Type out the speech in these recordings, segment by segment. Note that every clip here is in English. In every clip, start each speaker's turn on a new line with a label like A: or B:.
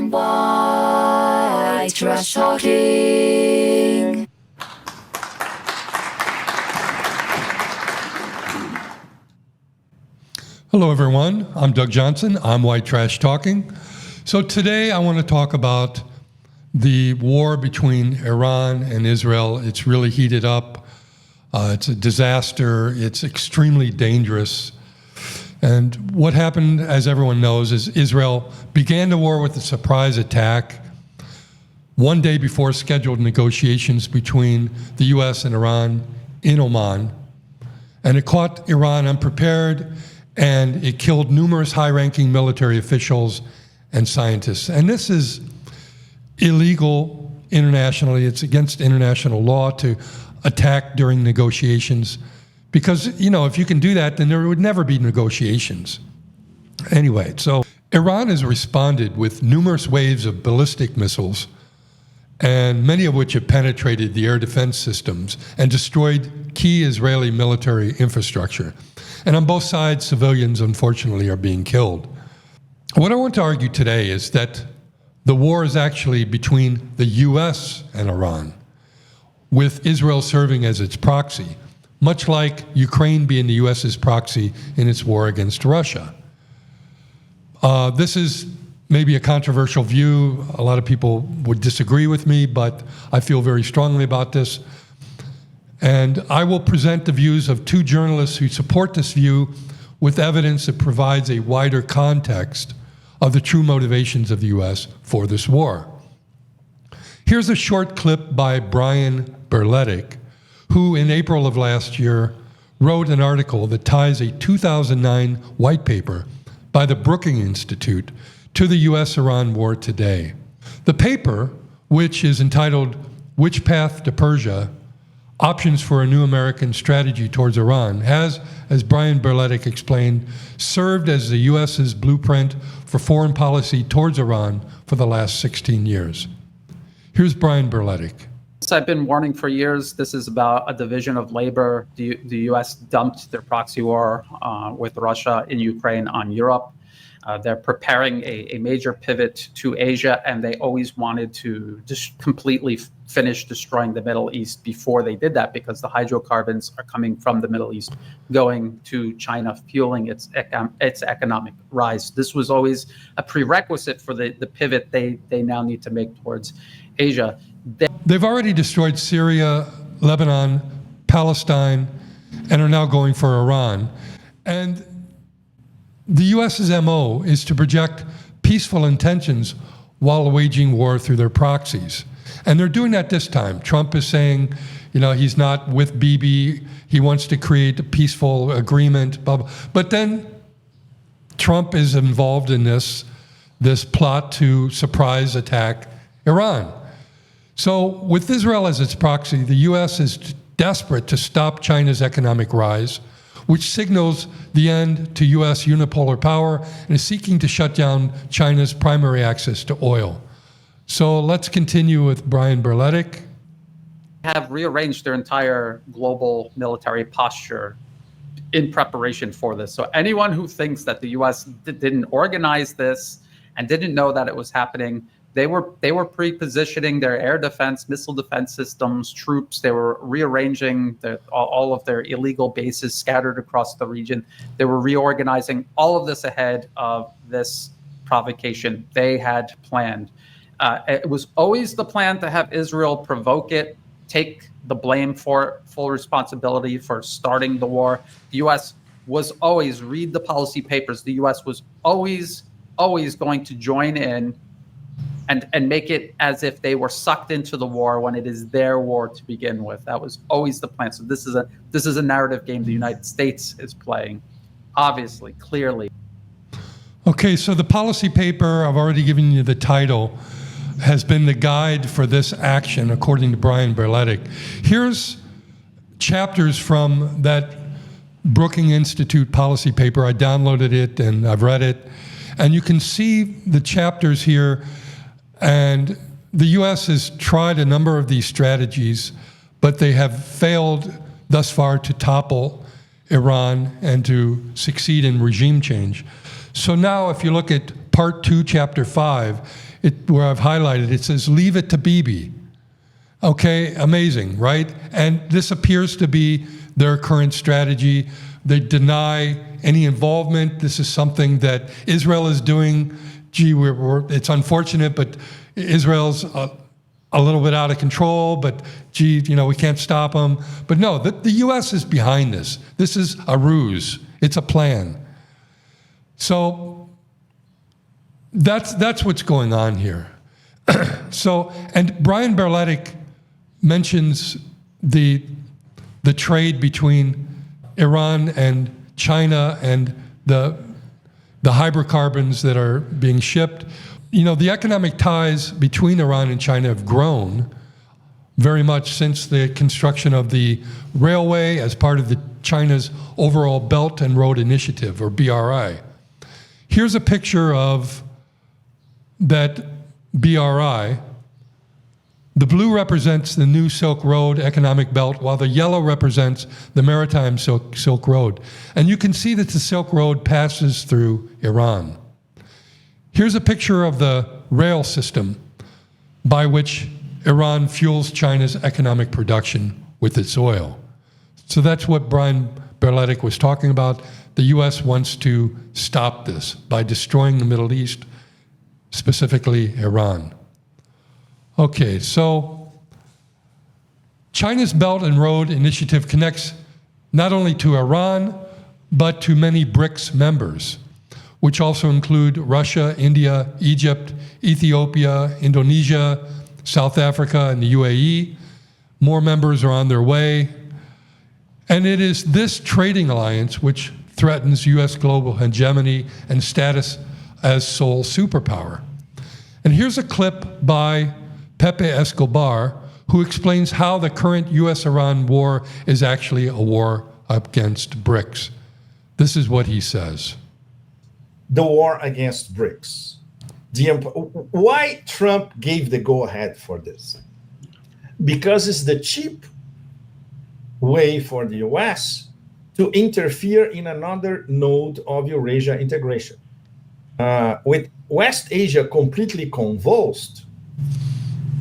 A: and white trash talking.
B: Hello everyone, I'm Doug Johnson, I'm White Trash Talking. So today I want to talk about the war between Iran and Israel. It's really heated up. It's a disaster. It's extremely dangerous. And what happened, as everyone knows, is Israel began the war with a surprise attack one day before scheduled negotiations between the US and Iran in Oman. And it caught Iran unprepared, and it killed numerous high-ranking military officials and scientists. And this is illegal internationally. It's against international law to attack during negotiations because, you know, if you can do that, then there would never be negotiations. Anyway, so Iran has responded with numerous waves of ballistic missiles, and many of which have penetrated the air defense systems and destroyed key Israeli military infrastructure. And on both sides, civilians, unfortunately, are being killed. What I want to argue today is that the war is actually between the US and Iran, with Israel serving as its proxy, much like Ukraine being the US's proxy in its war against Russia. This is maybe a controversial view. A lot of people would disagree with me, but I feel very strongly about this. And I will present the views of two journalists who support this view with evidence that provides a wider context of the true motivations of the US for this war. Here's a short clip by Brian Berletic, who in April of last year wrote an article that ties a 2009 white paper by the Brookings Institute to the US-Iran war today. The paper, which is entitled "Which Path to Persia? Options for a New American Strategy Towards Iran," has, as Brian Berletic explained, served as the US's blueprint for foreign policy towards Iran for the last 16 years. Here's Brian Berletic.
C: I've been warning for years. This is about a division of labor. The U.S. dumped their proxy war with Russia in Ukraine on Europe. They're preparing a major pivot to Asia, and they always wanted to just completely finish destroying the Middle East before they did that, because the hydrocarbons are coming from the Middle East, going to China, fueling its economic rise. This was always a prerequisite for the pivot they now need to make towards Asia.
B: They've already destroyed Syria, Lebanon, Palestine, and are now going for Iran. And the US's MO is to project peaceful intentions while waging war through their proxies. And they're doing that this time. Trump is saying, you know, he's not with Bibi. He wants to create a peaceful agreement, blah, blah. But then Trump is involved in this plot to surprise attack Iran. So with Israel as its proxy, the US is desperate to stop China's economic rise, which signals the end to US unipolar power and is seeking to shut down China's primary access to oil. So let's continue with Brian Berletic.
C: Have rearranged their entire global military posture in preparation for this. So anyone who thinks that the US didn't organize this and didn't know that it was happening, they were pre-positioning their air defense, missile defense systems, troops. They were rearranging all of their illegal bases scattered across the region. They were reorganizing all of this ahead of this provocation they had planned. It was always the plan to have Israel provoke it, take the blame for full responsibility for starting the war. The U.S. was always, read the policy papers, the U.S. was always going to join in and make it as if they were sucked into the war when it is their war to begin with. That was always the plan. So this is a narrative game the United States is playing, obviously, clearly.
B: Okay, so the policy paper, I've already given you the title, has been the guide for this action, according to Brian Berletic. Here's chapters from that Brookings Institute policy paper. I downloaded it and I've read it. And you can see the chapters here. And the U.S. has tried a number of these strategies, but they have failed thus far to topple Iran and to succeed in regime change. So now if you look at Part 2, Chapter 5, where I've highlighted, it says, leave it to Bibi. Okay, amazing, right? And this appears to be their current strategy. They deny any involvement. This is something that Israel is doing. Gee, it's unfortunate, but Israel's a little bit out of control, but gee, we can't stop them. But no, the U.S. is behind this. This is a ruse. It's a plan. So that's what's going on here. And Brian Berletic mentions the trade between Iran and China and the hydrocarbons that are being shipped. The economic ties between Iran and China have grown very much since the construction of the railway as part of China's overall Belt and Road Initiative, or BRI. Here's a picture of that BRI. The blue represents the new Silk Road economic belt, while the yellow represents the maritime Silk Road. And you can see that the Silk Road passes through Iran. Here's a picture of the rail system by which Iran fuels China's economic production with its oil. So that's what Brian Berletic was talking about. The U.S. wants to stop this by destroying the Middle East, specifically Iran. Okay, so China's Belt and Road Initiative connects not only to Iran, but to many BRICS members, which also include Russia, India, Egypt, Ethiopia, Indonesia, South Africa, and the UAE. More members are on their way. And it is this trading alliance which threatens U.S. global hegemony and status as sole superpower. And here's a clip by Pepe Escobar, who explains how the current U.S.-Iran war is actually a war against BRICS. This is what he says.
D: The war against BRICS. Why Trump gave the go-ahead for this? Because it's the cheap way for the U.S. to interfere in another node of Eurasia integration. With West Asia completely convulsed,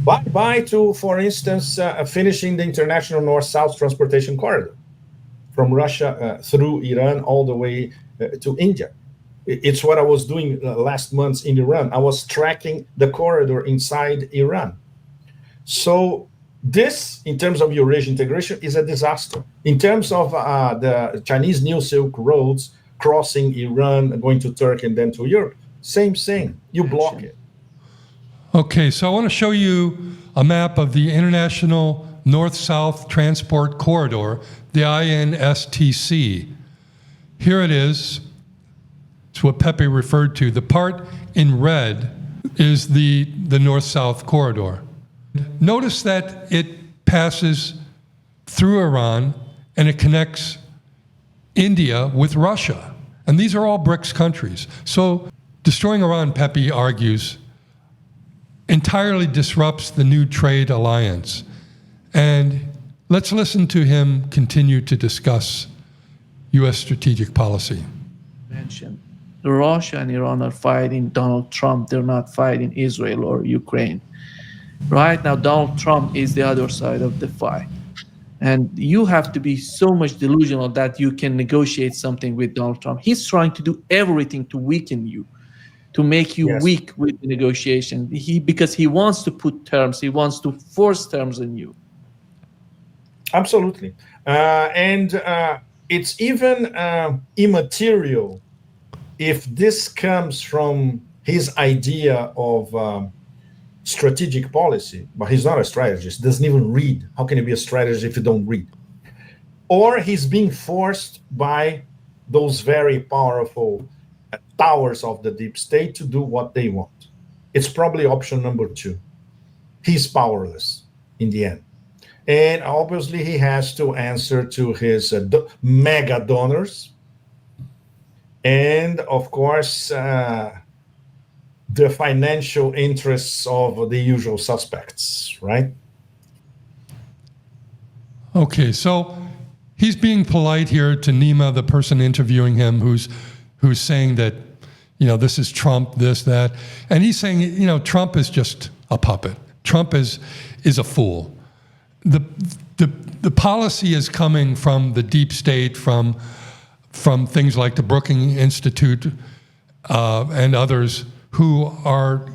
D: bye-bye to, for instance, finishing the international north-south transportation corridor from Russia through Iran all the way to India. It's what I was doing last month in Iran. I was tracking the corridor inside Iran. So this, in terms of Eurasia integration, is a disaster. In terms of the Chinese New Silk Roads crossing Iran, going to Turkey and then to Europe, same thing. You block it.
B: Okay, so I want to show you a map of the International North-South Transport Corridor, the INSTC. Here it is. It's what Pepe referred to. The part in red is the North-South corridor. Notice that it passes through Iran and it connects India with Russia. And these are all BRICS countries. So destroying Iran, Pepe argues, entirely disrupts the new trade alliance. And let's listen to him continue to discuss U.S. strategic policy.
E: Russia and Iran are fighting Donald Trump. They're not fighting Israel or Ukraine. Right now, Donald Trump is the other side of the fight. And you have to be so much delusional that you can negotiate something with Donald Trump. He's trying to do everything to weaken you, to make you weak with the negotiation. Because he wants to put terms, he wants to force terms on you.
D: Absolutely. And it's even immaterial if this comes from his idea of strategic policy, but he's not a strategist, doesn't even read. How can you be a strategist if you don't read? Or he's being forced by those very powerful towers of the deep state to do what they want. It's probably option number 2. He's powerless in the end. And obviously he has to answer to his mega donors. And of course, the financial interests of the usual suspects, right?
B: Okay, so he's being polite here to Nima, the person interviewing him, who's saying that, this is Trump, this, that. And he's saying, Trump is just a puppet. Trump is a fool. The policy is coming from the deep state, from things like the Brookings Institute and others who are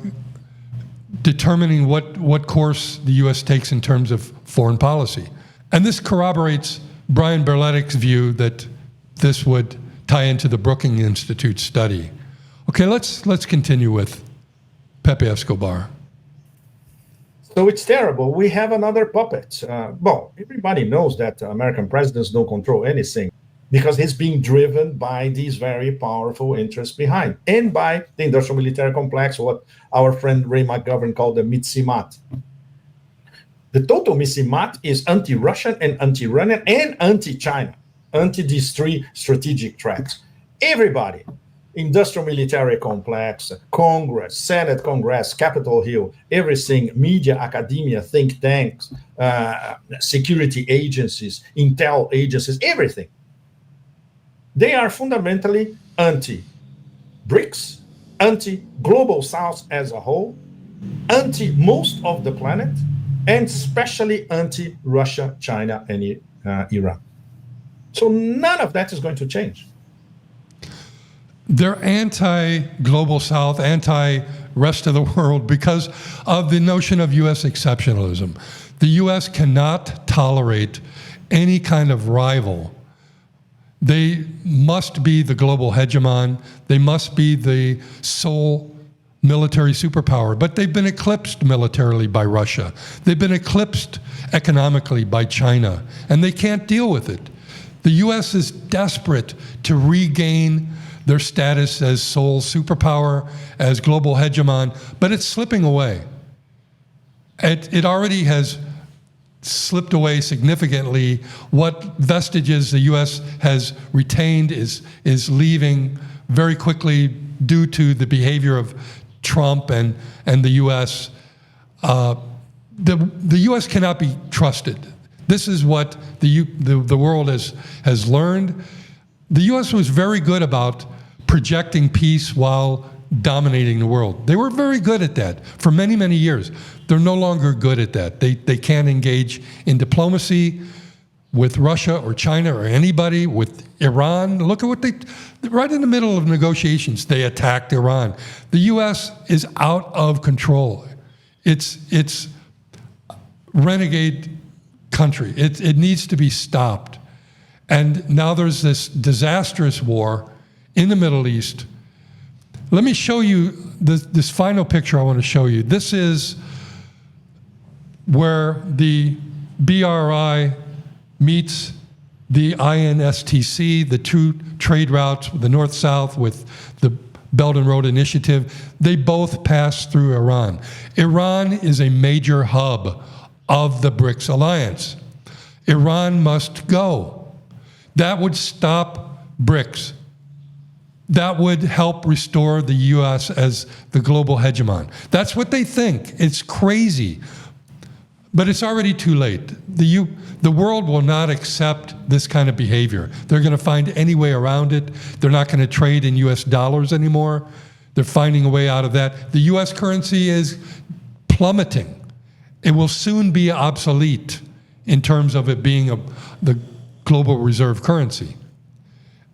B: determining what course the U.S. takes in terms of foreign policy. And this corroborates Brian Berletic's view that this would tie into the Brookings Institute study. Okay, let's continue with Pepe Escobar.
D: So it's terrible. We have another puppet. Well, everybody knows that American presidents don't control anything because he's being driven by these very powerful interests behind, and by the industrial military complex, what our friend Ray McGovern called the Mitsimat. The total Mitsimat is anti-Russian and anti-Iranian and anti-China, anti these three strategic threats. Everybody, industrial military complex, Congress, Senate, Congress, Capitol Hill, everything, media, academia, think tanks, security agencies, intel agencies, everything. They are fundamentally anti-BRICS, anti-global South as a whole, anti-most of the planet, and especially anti-Russia, China, and Iran. So none of that is going to change.
B: They're anti-global South, anti-rest of the world because of the notion of U.S. exceptionalism. The U.S. cannot tolerate any kind of rival. They must be the global hegemon. They must be the sole military superpower. But they've been eclipsed militarily by Russia. They've been eclipsed economically by China, and they can't deal with it. The U.S. is desperate to regain their status as sole superpower, as global hegemon, but it's slipping away. It already has slipped away significantly. What vestiges the U.S. has retained is leaving very quickly due to the behavior of Trump and the U.S. The U.S. cannot be trusted. This is what the world has learned. The U.S. was very good about projecting peace while dominating the world. They were very good at that for many, many years. They're no longer good at that. They can't engage in diplomacy with Russia or China or anybody, with Iran. Look at what right in the middle of negotiations, they attacked Iran. The U.S. is out of control. It's renegade country. It needs to be stopped. And now there's this disastrous war in the Middle East. Let me show you this final picture I want to show you. This is where the BRI meets the INSTC, the two trade routes, the North-South with the Belt and Road Initiative. They both pass through Iran. Iran is a major hub of the BRICS alliance. Iran must go. That would stop BRICS. That would help restore the U.S. as the global hegemon. That's what they think. It's crazy. But it's already too late. The world will not accept this kind of behavior. They're going to find any way around it. They're not going to trade in U.S. dollars anymore. They're finding a way out of that. The U.S. currency is plummeting. It will soon be obsolete in terms of it being the global reserve currency.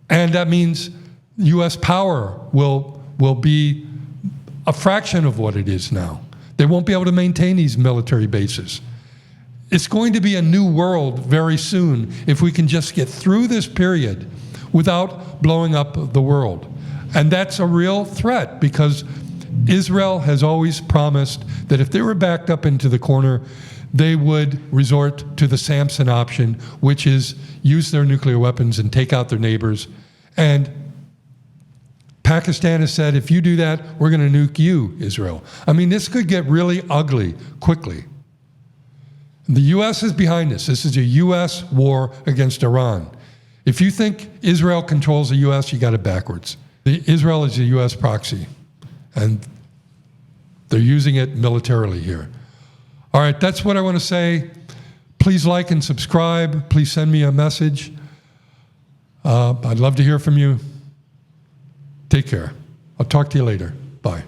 B: And that means U.S. power will be a fraction of what it is now. They won't be able to maintain these military bases. It's going to be a new world very soon if we can just get through this period without blowing up the world. And that's a real threat because Israel has always promised that if they were backed up into the corner, they would resort to the Samson option, which is use their nuclear weapons and take out their neighbors. And Pakistan has said, if you do that, we're going to nuke you, Israel. I mean, this could get really ugly quickly. The U.S. is behind this. This is a U.S. war against Iran. If you think Israel controls the U.S., you got it backwards. Israel is a U.S. proxy, and they're using it militarily here. All right, that's what I want to say. Please like and subscribe. Please send me a message. I'd love to hear from you. Take care. I'll talk to you later. Bye.